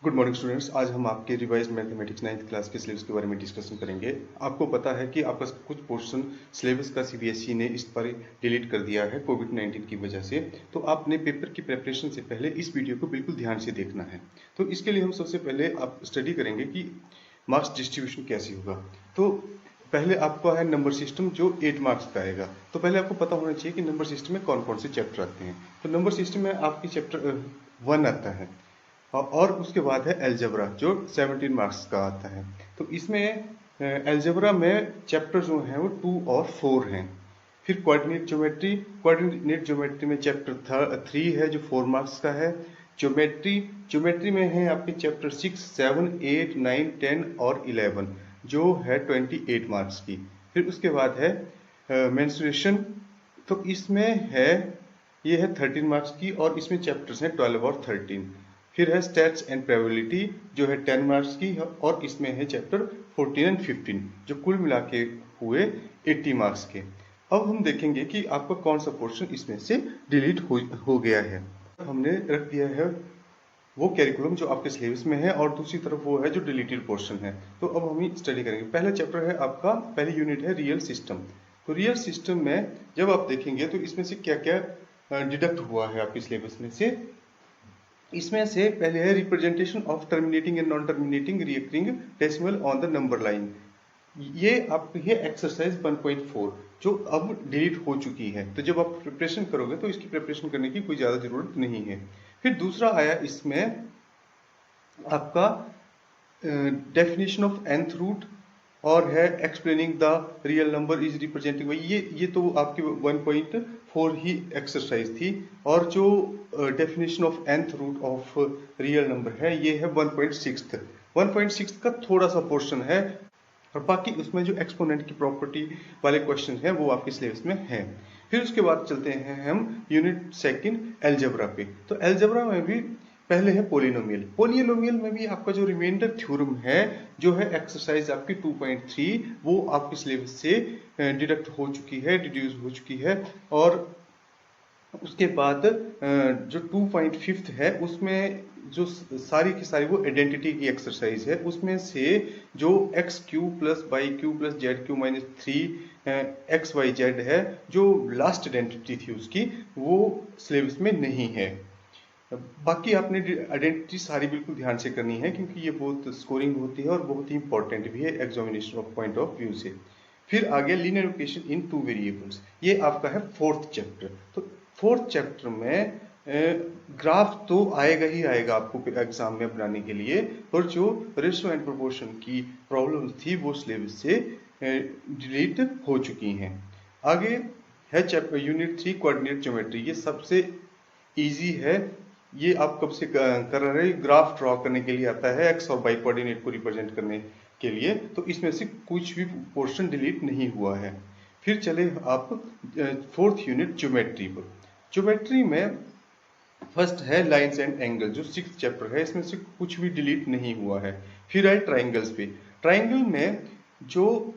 Good morning students. आज हम आपके रिवाइज मैथमेटिक्स 9th क्लास के सिलेबस के बारे में डिस्कशन करेंगे। आपको पता है कि आपका कुछ पोर्शन सिलेबस का सीबीएसई ने इस पर डिलीट कर दिया है कोविड-19 की वजह से। तो आपने पेपर की प्रेपरेशन से पहले इस वीडियो को बिल्कुल ध्यान से देखना है। तो इसके लिए हम सबसे पहले आप स्टडी करेंगे कि मार्क्स डिस्ट्रीब्यूशन कैसे होगा। तो पहले आपका है नंबर सिस्टम जो 8 मार्क्स का आएगा। तो पहले आपको पता होना चाहिए कि नंबर सिस्टम में कौन कौन से चैप्टर आते हैं। तो नंबर सिस्टम में आपकी चैप्टर 1 आता है और उसके बाद है अलजेब्रा जो 17 मार्क्स का आता है। तो इसमें अलजेब्रा में चैप्टर जो हैं वो 2 और 4 हैं। फिर कोऑर्डिनेट ज्योमेट्री में चैप्टर 3 है जो 4 मार्क्स का है। ज्योमेट्री में है आपके चैप्टर 6, 7, 8, 9, 10 और 11 जो है 28 मार्क्स की। फिर उसके बाद है मेंस्ट्रुएशन। तो इसमें है ये है 13 मार्क्स की और इसमें चैप्टर्स हैं 12 और 13। फिर है स्टैट्स एंड प्रोबेबिलिटी जो है 10 मार्क्स की और इसमें है चैप्टर 14 एंड 15 जो कुल मिला के हुए 80 मार्क्स के। अब हम देखेंगे कि आपका कौन सा पोर्शन इसमें से डिलीट हो गया है। हमने रख दिया है वो कैरिकुलम जो आपके सिलेबस में है और दूसरी तरफ वो है जो डिलीटेड पोर्शन है। तो अब हम स्टडी करेंगे। पहला चैप्टर है आपका, पहली यूनिट है रियल सिस्टम। तो रियल सिस्टम में जब आप देखेंगे तो इसमें से क्या क्या डिडक्ट हुआ है आपके सिलेबस में से। इसमें से पहले है representation of terminating and non terminating recurring decimal on the number line. ये आपकी है एक्सरसाइज 1.4 जो अब डिलीट हो चुकी है। तो जब आप प्रिपरेशन करोगे तो इसकी प्रिपरेशन करने की कोई ज़्यादा ज़रूरत नहीं है। फिर दूसरा आया इसमें आपका डेफिनेशन ऑफ nth रूट और है explaining the real number is representing. ये तो आपकी 1.4 ही एक्सरसाइज थी। और जो definition of nth root of real number है ये है 1.6 का थोड़ा सा पोर्शन है और बाकी उसमें जो एक्सपोनेंट की प्रॉपर्टी वाले क्वेश्चन हैं वो आपके सिलेबस में है। फिर उसके बाद चलते हैं हम यूनिट सेकंड अलजेब्रा पे। तो अलजेब्रा में भी पहले है पोलिनोमियल में भी आपका जो रिमाइंडर थ्योरम है जो है एक्सरसाइज आपकी 2.3 वो आपके सिलेबस से डिडक्ट हो चुकी है, डिड्यूस हो चुकी है। और उसके बाद जो 2.5 है उसमें जो सारी की सारी वो आइडेंटिटी की एक्सरसाइज है। उसमें से जो X cube plus Y cube plus Z cube minus 3 X Y Z है जो लास्ट आइडेंटिटी थी उसकी वो सिलेबस में नहीं है। बाकी आपने आइडेंटिटी सारी बिल्कुल ध्यान से करनी है क्योंकि ये बहुत स्कोरिंग होती है और बहुत ही इंपॉर्टेंट भी है examination of point of view से। फिर आगे लीनियर इक्वेशन इन 2 वेरिएबल्स, ये आपका है 4th चैप्टर। तो 4th चैप्टर में ग्राफ तो आएगा ही आएगा आपको एग्जाम में बनाने के लिए, पर जो रेशियो एंड प्रोपोर्शन की प्रॉब्लम थी वो सिलेबस से डिलीट हो चुकी हैं। आगे है चैप्टर यूनिट 3 कोऑर्डिनेट ज्योमेट्री। ये सबसे इजी है। ये आप कब से कर रहे हैं, ग्राफ ड्रॉ करने के लिए आता है, एक्स और वाई कोऑर्डिनेट को रिप्रेजेंट करने के लिए। तो इसमें से कुछ भी पोर्शन डिलीट नहीं हुआ है। फिर चले आप 4th यूनिट ज्योमेट्री पर। ज्योमेट्री में फर्स्ट है लाइंस एंड एंगल जो 6th चैप्टर है, इसमें से कुछ भी डिलीट नहीं हुआ है। फिर है ट्राइंगल्स पे। ट्राइंगल में जो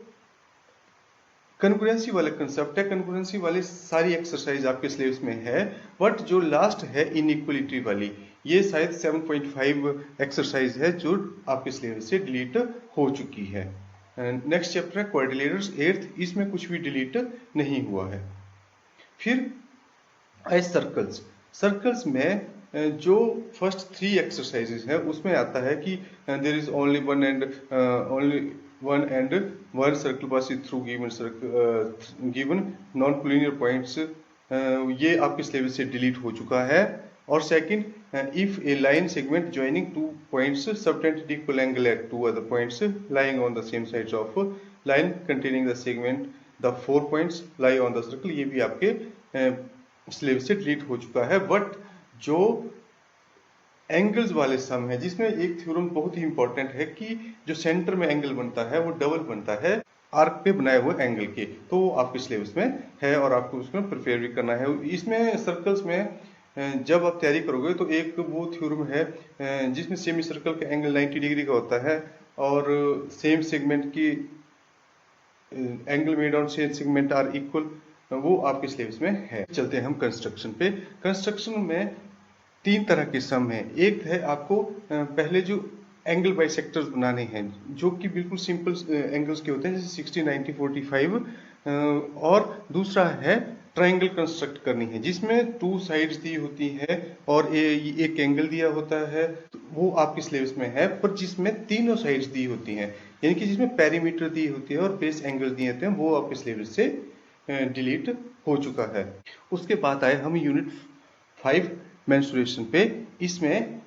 कंकरेंसी वाले कंसेप्ट है, कंकरेंसी वाली सारी एक्सरसाइज आपके सिलेबस में है। बट जो लास्ट है इनइक्वलिटी वाली, ये शायद 7.5 एक्सरसाइज है जो आपके सिलेबस से डिलीट हो चुकी है। नेक्स्ट चैप्टर है क्वाड्रिलेटरल्स 8th, इसमें कुछ भी डिलीट नहीं हुआ है। फिर है सर्कल्स में जो फर्स्ट 3 एक्सरसाइजेस है उसमें आता है कि there is only one and one circle passing through given non collinear points, ये आपके सिलेबस से डिलीट हो चुका है। और second, if a line segment joining 2 points subtend equal angle at 2 other points lying on the same sides of line containing the segment the 4 points lie on the circle, ये भी आपके syllabus से delete हो चुका है। But जो angles वाले सम है जिसमें एक थ्योरम बहुत ही इंपॉर्टेंट है कि जो सेंटर में एंगल बनता है वो डबल बनता है आर्क पे बनाए हुए एंगल के, तो वो आपके सिलेबस में है और आपको उसमें प्रिपेयर भी करना है। इसमें सर्कल्स में जब आप तैयारी करोगे तो एक वो थ्योरम है जिसमें सेमी सर्कल का एंगल 90 डिग्री का होता है और सेम सेगमेंट की angle made on same segment are equal, वो आपके सिलेबस में है। चलते हैं हम कंस्ट्रक्शन पे। कंस्ट्रक्शन में तीन तरह के सम है। एक है आपको पहले जो एंगल बाइसेक्टर्स बनाने हैं, जो कि बिल्कुल सिंपल एंगल्स के होते हैं, जैसे 60, 90, 45। और दूसरा है ट्रायंगल कंस्ट्रक्ट करनी है, जिसमें टू साइड्स दी होती है और एक एंगल दिया होता है। तो वो आपके सिलेबस में है, पर जिसमें तीनों साइड्स दी होती हैं, यानी कि जिसमें पेरीमीटर दी होती है और बेस एंगल दिए होते हैं, वो आपके सिलेबस से डिलीट हो चुका है। उसके बाद आए हम यूनिट 5 मेंसुरेशन पे। इसमें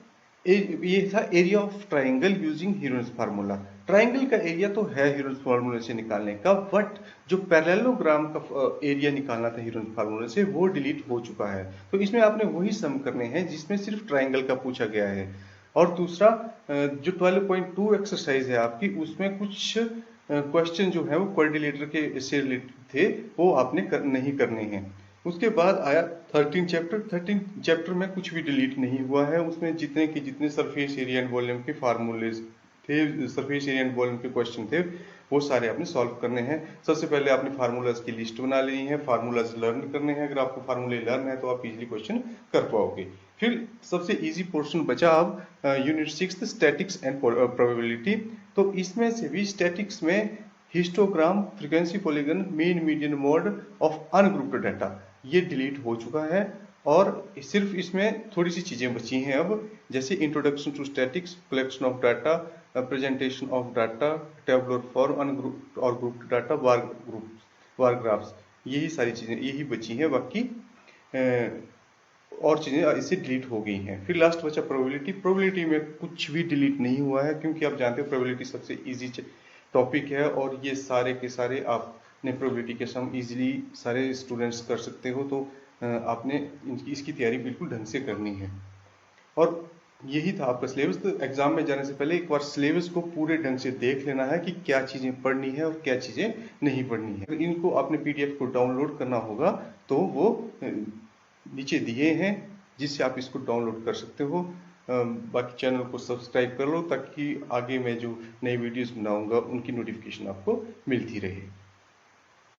ये था area of triangle using Heron's formula. Triangle का एरिया तो है हीरोन्स फार्मूला से निकालने का, बट जो पैरेललोग्राम का एरिया निकालना था हीरोन्स फार्मूला से, वो डिलीट हो चुका है। तो इसमें आपने वही सम करने हैं जिसमें सिर्फ ट्राइंगल का पूछा गया है। और दूसरा जो 12.2 एक्सरसाइज है आपकी, उसमें कुछ क्वेश्चन जो है वो क्वाड्रिलेटर के से रिलेटेड थे, वो आपने नहीं करने हैं। उसके बाद आया 13 चैप्टर। 13 चैप्टर में कुछ भी डिलीट नहीं हुआ है। उसमें जितने के जितने सरफेस एरिया एंड वॉल्यूम के फार्मूलेज थे, सरफेस एरिया एंड वॉल्यूम के क्वेश्चन थे, वो सारे आपने सॉल्व करने हैं। सबसे पहले आपने फार्मूलाज की लिस्ट बना लेनी है, फार्मूलाज लर्न करने हैं। अगर आपको फार्मूले लर्न है तो आप इजीली क्वेश्चन कर पाओगे। फिर सबसे इजी पोर्शन बचा अब यूनिट 6 स्टैटिक्स एंड प्रोबेबिलिटी। तो इसमें से भी स्टैटिक्स में histogram, frequency polygon, mean, median, mode of ungrouped data, ये डिलीट हो चुका है। और सिर्फ इसमें थोड़ी सी चीजें बची हैं अब, जैसे introduction to statics, collection of data, presentation of data, tabular form, ungrouped और ग्रुप्ड डाटा, वार ग्राफ्स। यही सारी चीजें यही बची हैं, बाकी और चीजें इससे डिलीट हो गई हैं। फिर लास्ट बचा प्रोबेबिलिटी। प्रोबेबिलिटी में कुछ भी डिलीट नहीं हुआ है, क्योंकि आप जानते हो प्रोबेबिलिटी सबसे इजी टॉपिक है, और ये सारे के सारे आपने प्रोबेबिलिटी के सम इजीली सारे स्टूडेंट्स कर सकते हो। तो आपने इसकी तैयारी बिल्कुल ढंग से करनी है। और यही था आपका सिलेबस। तो एग्जाम में जाने से पहले एक बार सिलेबस को पूरे ढंग से देख लेना है कि क्या चीजें पढ़नी है और क्या चीजें नहीं पढ़नी है। इनको आपने पीडीएफ को डाउनलोड करना होगा, तो वो नीचे दिए हैं, जिससे आप इसको डाउनलोड कर सकते हो। बाकी चैनल को सब्सक्राइब कर लो, ताकि आगे मैं जो नई वीडियोस बनाऊंगा उनकी नोटिफिकेशन आपको मिलती रहे।